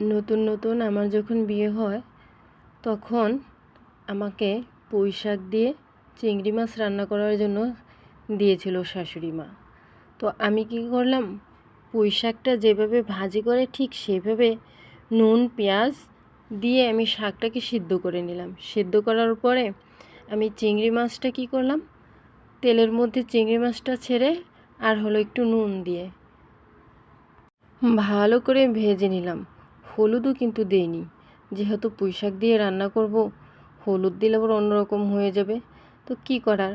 নতুন নতুন আমার যখন বিয়ে হয় তখন আমাকে পুঁই শাক দিয়ে চিংড়ি মাছ রান্না করার জন্য দিয়েছিল শাশুড়ি মা। তো আমি কী করলাম, পুঁই শাকটা যেভাবে ভাজি করে ঠিক সেভাবে নুন পেঁয়াজ দিয়ে আমি শাকটাকে সিদ্ধ করে নিলাম। সিদ্ধ করার পরে আমি চিংড়ি মাছটা কী করলাম, তেলের মধ্যে চিংড়ি মাছটা ছেড়ে আর হলো একটু নুন দিয়ে ভালো করে ভেজে নিলাম। হলুদও কিন্তু দেইনি, যেহেতু পুঁই শাক দিয়ে রান্না করব, হলুদ দিলে আবার অন্যরকম হয়ে যাবে। তো কি করার,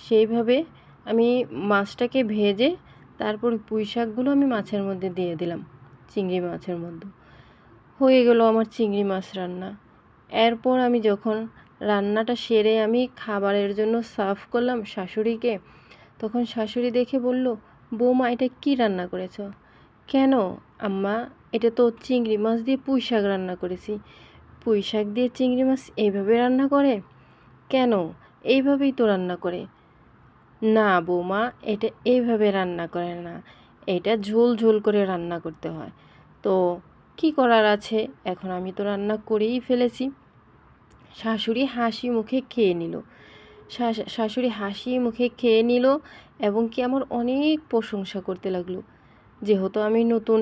সেইভাবে আমি মাছটাকে ভেজে তারপর পুঁই শাকগুলো আমি মাছের মধ্যে দিয়ে দিলাম, চিংড়ি মাছের মধ্যে। হয়ে গেল আমার চিংড়ি মাছ রান্না। এরপর আমি যখন রান্নাটা সেরে আমি খাবারের জন্য সার্ভ করলাম শাশুড়িকে, তখন শাশুড়ি দেখে বলল, বৌমা এটা কি রান্না করেছ? কেন আম্মা, এটা তো চিংড়ি মাছ দিয়ে পুঁই শাক রান্না করেছি। পুঁই শাক দিয়ে চিংড়ি মাছ এইভাবে রান্না করে? কেন, এইভাবেই তো রান্না করে। না বৌমা, এটা এইভাবে রান্না করে না, এটা ঝোল ঝোল করে রান্না করতে হয়। তো কি করার আছে, এখন আমি তো রান্না করেই ফেলেছি। শাশুড়ি হাসি মুখে খেয়ে নিল। শাশুড়ি হাসি মুখে খেয়ে নিল এবং কি আমার অনেক প্রশংসা করতে লাগলো, যেহেতু আমি নতুন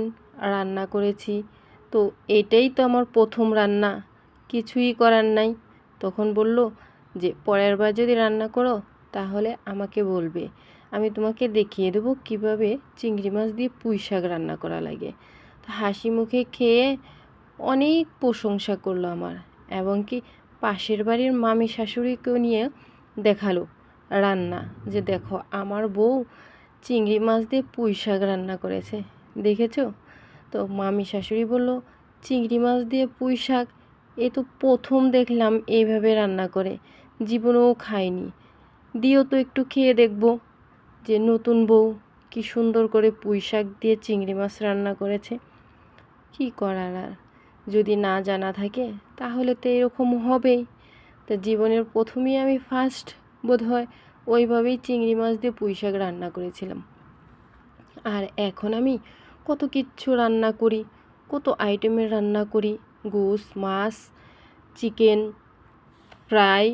রান্না করেছি। তো এটাই তো আমার প্রথম রান্না, কিছুই করার নাই। তখন বলল যে পরের বার যদি রান্না করো তাহলে আমাকে বলবে, আমি তোমাকে দেখিয়ে দেবো কিভাবে চিংড়ি মাছ দিয়ে পুঁই শাক রান্না করা লাগে। তো হাসি মুখে খেয়ে অনেক প্রশংসা করলো আমার, এবং কি পাশের বাড়ির মামি শাশুড়িকেও নিয়ে দেখালো রান্না, যে দেখো আমার বউ চিংড়ি মাছ দিয়ে পুঁই শাক রান্না করেছে, দেখেছো? তো মামি শাশুড়ি বলল, চিংড়ি মাছ দিয়ে পুঁই শাক, এ তো প্রথম দেখলাম এইভাবে রান্না করে, জীবনেও খাইনি। দিও তো একটু খেয়ে দেখব যে নতুন বউ কি সুন্দর করে পুঁই শাক দিয়ে চিংড়ি মাছ রান্না করেছে। কি করার আর, যদি না জানা থাকে তাহলে তো এরকম হবেই। তো জীবনের প্রথমেই আমি ফার্স্ট বোধহয় ওইভাবেই চিংড়ি মাছ দিয়ে পুঁই শাক রান্না করেছিলাম। আর এখন আমি কত কিচ্ছু রান্না করি, কত আইটেমের রান্না করি, গোশ মাছ, চিকেন ফ্রাই,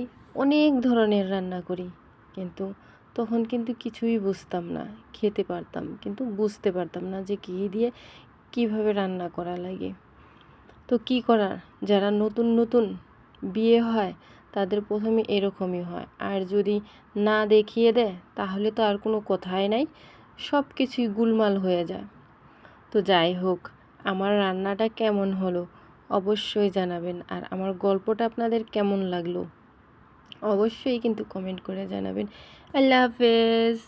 অনেক ধরনের রান্না করি। কিন্তু তখন কিন্তু কিছুই বুঝতাম না, খেতে পারতাম কিন্তু বুঝতে পারতাম না যে কী দিয়ে কীভাবে রান্না করা লাগে। তো কি করার, যারা নতুন নতুন বিয়ে হয় তাদের প্রথমে এরকমই হয়, আর যদি না দেখিয়ে দেয় তাহলে তো আর কোনো কথাই নাই, সব কিছুই গুলমাল হয়ে যায়। তো যাই হোক, আমার রান্নাটা কেমন হলো অবশ্যই জানাবেন, আর আমার গল্পটা আপনাদের কেমন লাগলো অবশ্যই কিন্তু কমেন্ট করে জানাবেন। আল্লাহ হাফেজ।